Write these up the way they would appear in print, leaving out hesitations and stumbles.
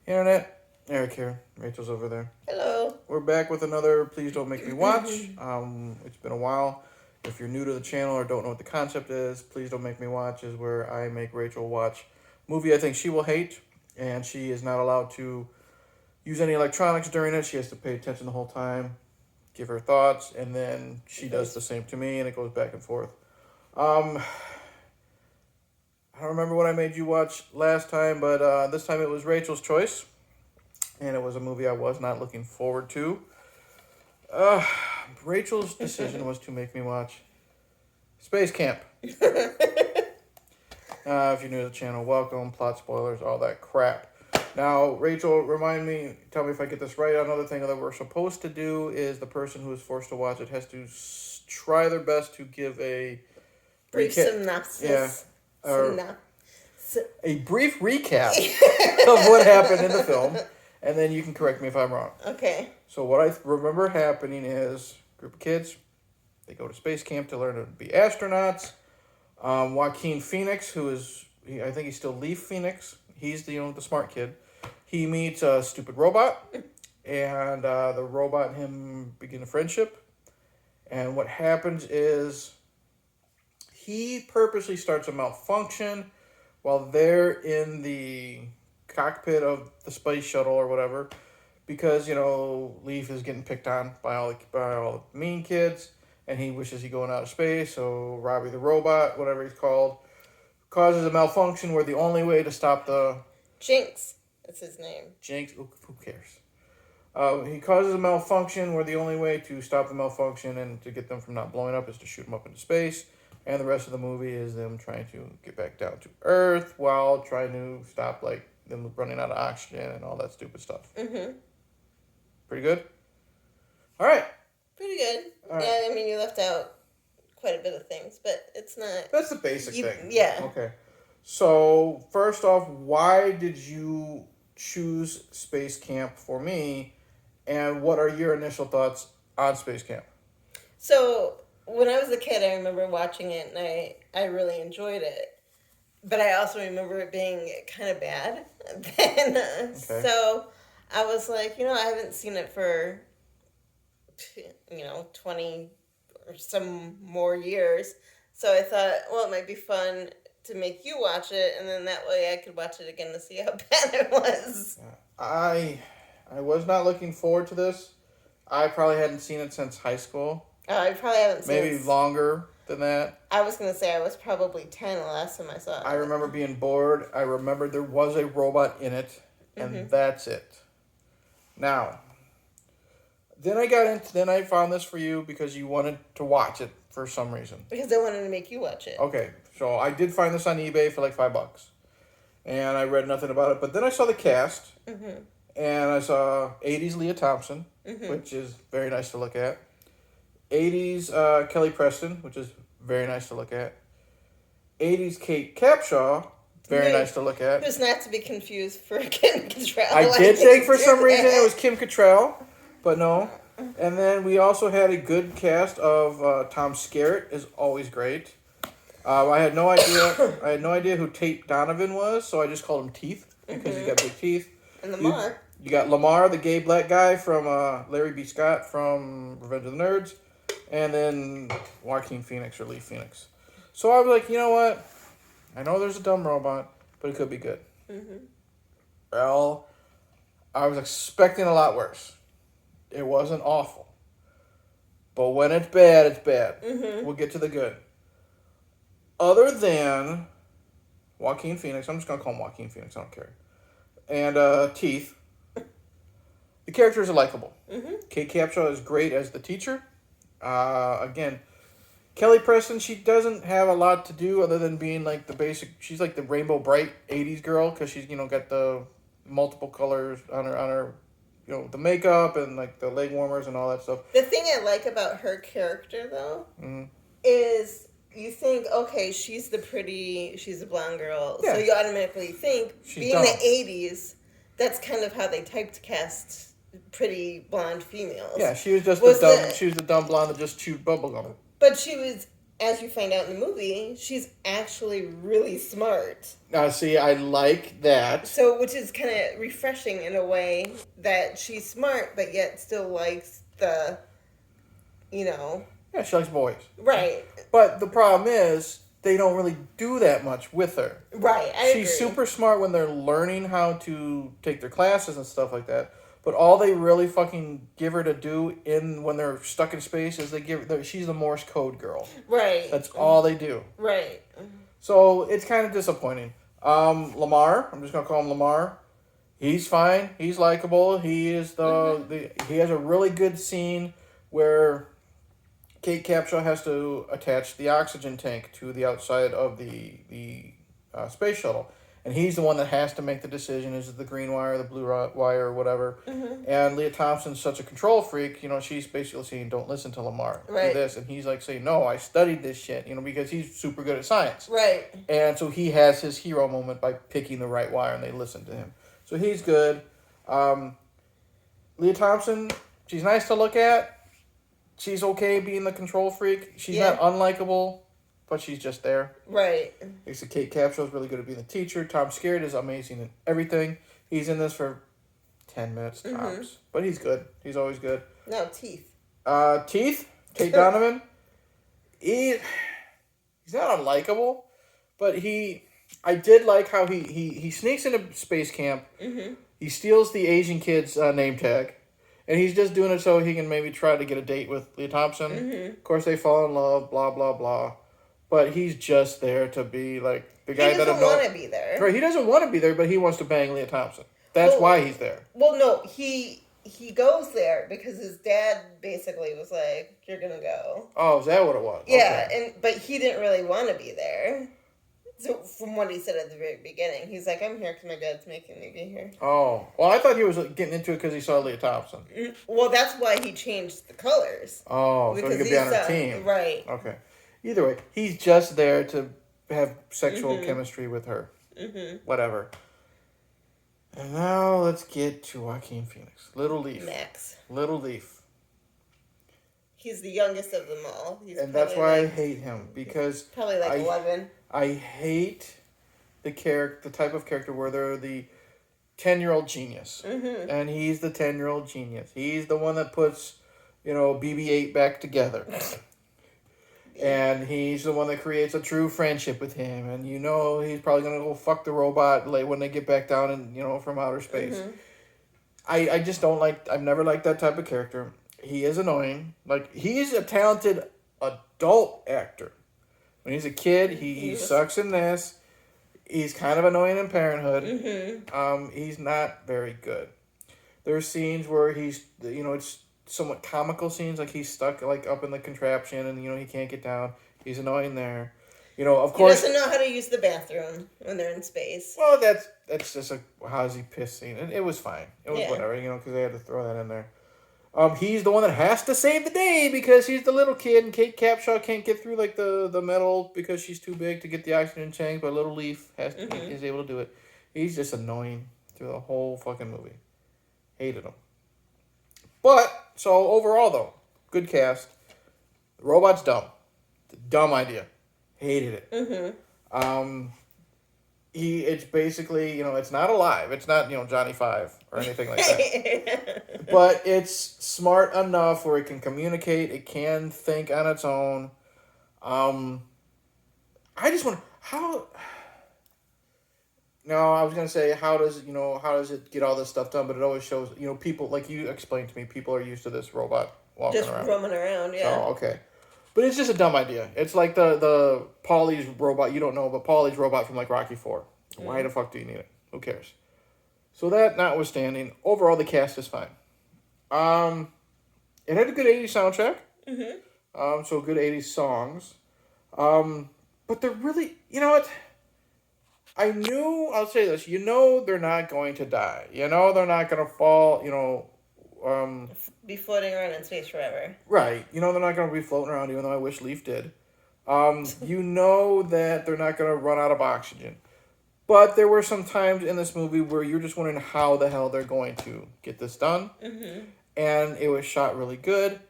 Internet, Eric here. Rachel's over there. Hello. We're back with another Please Don't Make Me Watch. It's been a while. If you're new to the channel or don't know what the concept is, Please Don't Make Me Watch is where I make Rachel watch a movie I think she will hate, and she is not allowed to use any electronics during it. She has to pay attention the whole time, give her thoughts, and then she does the same to me, and it goes back and forth. I don't remember what I made you watch last time, but this time it was Rachel's choice. And it was a movie I was not looking forward to. Rachel's decision was to make me watch Space Camp. If you're new to the channel, welcome. Plot spoilers, all that crap. Now, Rachel, tell me if I get this right. Another thing that we're supposed to do is the person who is forced to watch it has to try their best to give a brief synopsis. Yeah. A brief recap of what happened in the film, and then you can correct me if I'm wrong. Okay. So what I remember happening is a group of kids, they go to space camp to learn to be astronauts. Joaquin Phoenix, I think he's still Leaf Phoenix. He's the smart kid. He meets a stupid robot, and the robot and him begin a friendship. And what happens is he purposely starts a malfunction while they're in the cockpit of the space shuttle or whatever, because Leaf is getting picked on by all the mean kids, and he wishes he's going out of space. So Robbie the robot, whatever he's called, causes a malfunction where the only way to stop the Jinx, that's his name. Jinx, who cares? He causes a malfunction where the only way to stop the malfunction and to get them from not blowing up is to shoot them up into space. And the rest of the movie is them trying to get back down to Earth while trying to stop them running out of oxygen and all that stupid stuff. Mm-hmm. Pretty good? All right. Pretty good. All right. Yeah, I mean, you left out quite a bit of things, but it's not... That's the basic thing. Yeah. Okay. So, first off, why did you choose Space Camp for me, and what are your initial thoughts on Space Camp? So, when I was a kid, I remember watching it, and I really enjoyed it. But I also remember it being kind of bad then. Okay. So I was like, I haven't seen it for, 20 or some more years. So I thought, well, it might be fun to make you watch it, and then that way I could watch it again to see how bad it was. I was not looking forward to this. I probably hadn't seen it since high school. I probably haven't seen it. Maybe longer than that. I was going to say I was probably 10 the last time I saw it. I remember being bored. I remember there was a robot in it, and that's it. Now, then I found this for you because you wanted to watch it for some reason. Because I wanted to make you watch it. Okay, so I did find this on eBay for like $5. And I read nothing about it, but then I saw the cast, and I saw 80s Lea Thompson, which is very nice to look at. 80s Kelly Preston, which is very nice to look at. 80s Kate Capshaw, very nice to look at. Who's not to be confused for Kim Cattrall. I did think for some reason it was Kim Cattrall, but no. And then we also had a good cast of Tom Skerritt, is always great. I had no idea who Tate Donovan was, so I just called him Teeth because he's got big teeth. And Lamar. You got Lamar, the gay black guy from Larry B. Scott from Revenge of the Nerds. And then Joaquin Phoenix or Leaf Phoenix. So I was like, you know what? I know there's a dumb robot, but it could be good. Well, I was expecting a lot worse. It wasn't awful. But when it's bad, it's bad. We'll get to the good. Other than Joaquin Phoenix, I'm just going to call him Joaquin Phoenix, I don't care. And Teeth. The characters are likable. Kate Capshaw is great as the teacher. Again, Kelly Preston, she doesn't have a lot to do other than being like the basic. She's like the rainbow bright 80s girl because she's got the multiple colors on her the makeup and like the leg warmers and all that stuff. The thing I like about her character though is you think, okay, she's the blonde girl, so you automatically think being dumb. The 80s, that's kind of how they typecast pretty blonde females. Yeah, she was just she was the dumb blonde that just chewed bubblegum. But she was as you find out in the movie, she's actually really smart. Now, see, I like that. So, which is kind of refreshing in a way that she's smart, but yet still likes the, Yeah, she likes boys. Right. But the problem is, they don't really do that much with her. Right, She's super smart when they're learning how to take their classes and stuff like that. But all they really fucking give her to do when they're stuck in space is she's the Morse code girl. Right. That's all they do. Right. So it's kind of disappointing. Lamar, I'm just gonna call him Lamar. He's fine. He's likable. He is he has a really good scene where Kate Capshaw has to attach the oxygen tank to the outside of the space shuttle. And he's the one that has to make the decision, is it the green wire, the blue wire, or whatever. Mm-hmm. And Lea Thompson's such a control freak, she's basically saying, don't listen to Lamar, do this. And he's like saying, no, I studied this shit, because he's super good at science. Right. And so he has his hero moment by picking the right wire, and they listen to him. So he's good. Lea Thompson, she's nice to look at. She's okay being the control freak. She's not unlikable, but she's just there. Right. Except Kate Capshaw's really good at being the teacher. Tom Skerritt is amazing in everything. He's in this for 10 minutes tops. Mm-hmm. But he's good. He's always good. No, Teeth. Teeth? Tate Donovan? He's not unlikable, but I did like how he sneaks into space camp. Mm-hmm. He steals the Asian kid's name tag. And he's just doing it so he can maybe try to get a date with Lea Thompson. Mm-hmm. Of course, they fall in love, blah, blah, blah. But he's just there to be, like, the guy that... He doesn't want to be there. Right, he doesn't want to be there, but he wants to bang Lea Thompson. That's why he's there. Well, no, he goes there because his dad basically was like, you're going to go. Oh, is that what it was? Yeah, okay. But he didn't really want to be there. So from what he said at the very beginning, he's like, I'm here because my dad's making me be here. Oh. Well, I thought he was getting into it because he saw Lea Thompson. Well, that's why he changed the colors. Oh, so he could be on her team. Right. Okay. Either way, he's just there to have sexual chemistry with her. Mm-hmm. Whatever. And now let's get to Joaquin Phoenix. Little Leaf. Max. Little Leaf. He's the youngest of them all. And that's why I hate him, because... Probably 11. I hate the type of character where they're the 10-year-old genius. Mm-hmm. And he's the 10-year-old genius. He's the one that puts, BB-8 back together. And he's the one that creates a true friendship with him. And he's probably going to go fuck the robot when they get back down and from outer space. Mm-hmm. I just don't I've never liked that type of character. He is annoying. He's a talented adult actor. When he's a kid, he sucks in this. He's kind of annoying in Parenthood. Mm-hmm. He's not very good. There's scenes where he's, it's somewhat comical scenes, like he's stuck up in the contraption and, he can't get down. He's annoying there. Of course... He doesn't know how to use the bathroom when they're in space. Well, that's just a Hazy piss scene. It was fine. It was whatever, because they had to throw that in there. He's the one that has to save the day because he's the little kid, and Kate Capshaw can't get through the metal because she's too big to get the oxygen tank, but Little Leaf is able to do it. He's just annoying through the whole fucking movie. Hated him. But, so overall though, good cast. The robot's dumb. It's a dumb idea. Hated it. Mm-hmm. It's basically, it's not alive. It's not, Johnny Five or anything like that. But it's smart enough where it can communicate. It can think on its own. I just want how... No, I was going to say, how does it get all this stuff done? But it always shows, people, like you explained to me, people are used to this robot walking around. Just roaming around, yeah. Oh, okay. But it's just a dumb idea. It's like the Paulie's robot, you don't know, but Paulie's robot from Rocky IV. Why the fuck do you need it? Who cares? So that notwithstanding, overall the cast is fine. It had a good 80s soundtrack. Mm-hmm. So good 80s songs. But they're really, I'll say this, they're not going to die. They're not going to fall, be floating around in space forever. Right. They're not going to be floating around, even though I wish Leaf did. That they're not going to run out of oxygen. But there were some times in this movie where you're just wondering how the hell they're going to get this done. Mm-hmm. And it was shot really good.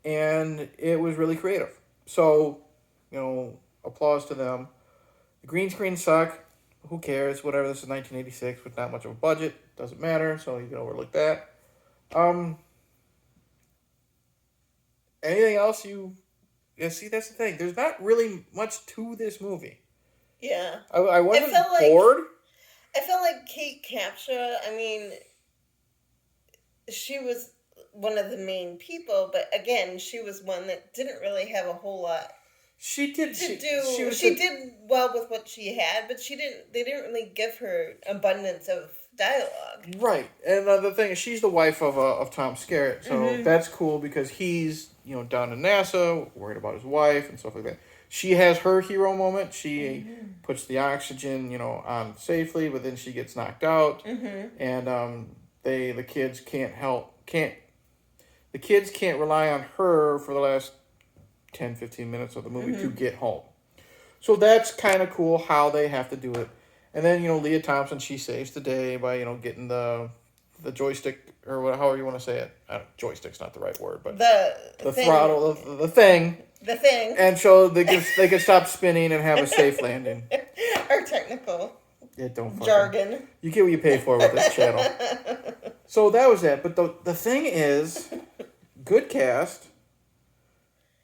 And it was really creative. So, applause to them. The green screens suck. Who cares? Whatever. This is 1986 with not much of a budget. Doesn't matter. So you can overlook that. Anything else you... Yeah, see, that's the thing. There's not really much to this movie. Yeah. I wasn't bored. I felt like Kate Capshaw, she was one of the main people, but again, she was one that didn't really have a whole lot she did well with what she had, but they didn't really give her abundance of dialogue. Right. And the thing is, she's the wife of Tom Skerritt, so that's cool because he's, down in NASA, worried about his wife and stuff like that. She has her hero moment. She puts the oxygen, on safely, but then she gets knocked out. And the kids can't rely on her for the last 10, 15 minutes of the movie to get home. So that's kind of cool how they have to do it. And then, Lea Thompson, she saves the day by, getting the joystick, or however you want to say it. Joystick's not the right word, but the throttle, the thing. The thing. And so they can stop spinning and have a safe landing. Our technical jargon. You get what you pay for with this channel. So that was that. But the thing is, good cast,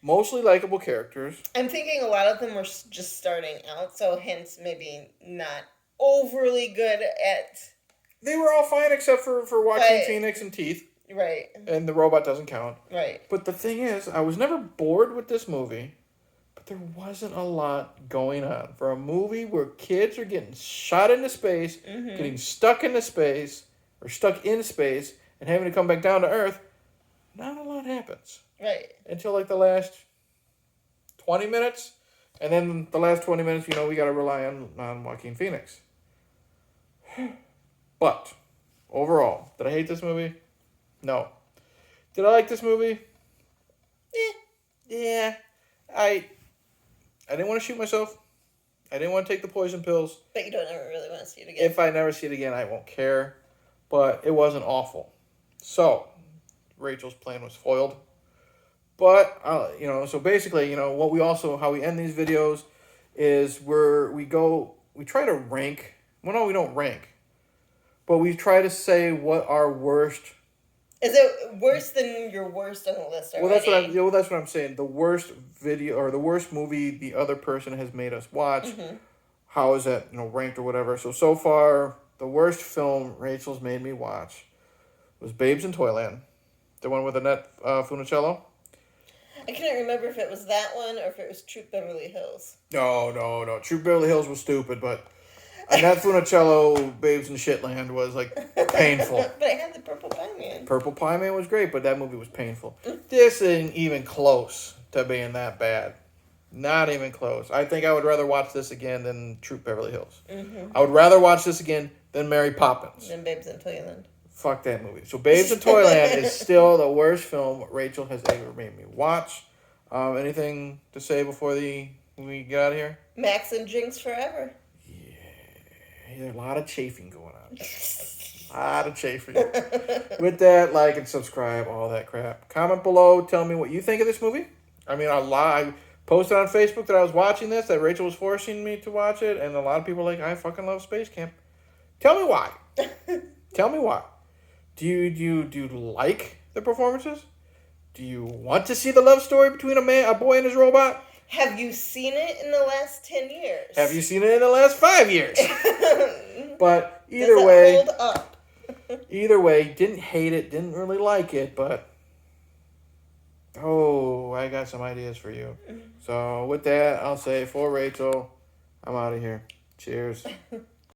mostly likable characters. I'm thinking a lot of them were just starting out, so hence maybe not overly good at... They were all fine except for Joaquin Phoenix and Teeth. Right. And the robot doesn't count. Right. But the thing is, I was never bored with this movie, but there wasn't a lot going on. For a movie where kids are getting shot into space, getting stuck into space, or stuck in space, and having to come back down to Earth, not a lot happens. Right. Until like the last 20 minutes. And then the last 20 minutes, we got to rely on Joaquin Phoenix. But, overall, did I hate this movie? No. Did I like this movie? Yeah. I didn't want to shoot myself. I didn't want to take the poison pills. But you don't ever really want to see it again. If I never see it again, I won't care. But it wasn't awful. So, Rachel's plan was foiled. But, so basically, how we end these videos is we try to rank. Well, no, we don't rank. But we try to say what our worst... Is it worse than your worst on the list already? Well, that's what I'm saying. The worst video or the worst movie the other person has made us watch. How is that, ranked or whatever. So far, the worst film Rachel's made me watch was Babes in Toyland. The one with Annette Funicello. I can't remember if it was that one or if it was Troop Beverly Hills. No. Troop Beverly Hills was stupid, but Annette Funicello, Babes in Shitland was, painful. But it had the Purple Pie Man. Purple Pie Man was great, but that movie was painful. This isn't even close to being that bad. Not even close. I think I would rather watch this again than Troop Beverly Hills. I would rather watch this again than Mary Poppins. Than Babes in Toyland. Fuck that movie. So Babes in Toyland is still the worst film Rachel has ever made me watch. Anything to say before we get out of here? Max and Jinx forever. There's a lot of chafing going on. A lot of chafing. With that, like and subscribe, all that crap. Comment below. Tell me what you think of this movie. I posted on Facebook that I was watching this, that Rachel was forcing me to watch it, and a lot of people are like, I fucking love Space Camp. Tell me why. Tell me why. Do you like the performances? Do you want to see the love story between a boy and his robot? Have you seen it in the last 10 years? Have you seen it in the last 5 years? But either Does it way, hold up? Either way, didn't hate it, didn't really like it, but I got some ideas for you. So with that, I'll say for Rachel, I'm out of here. Cheers.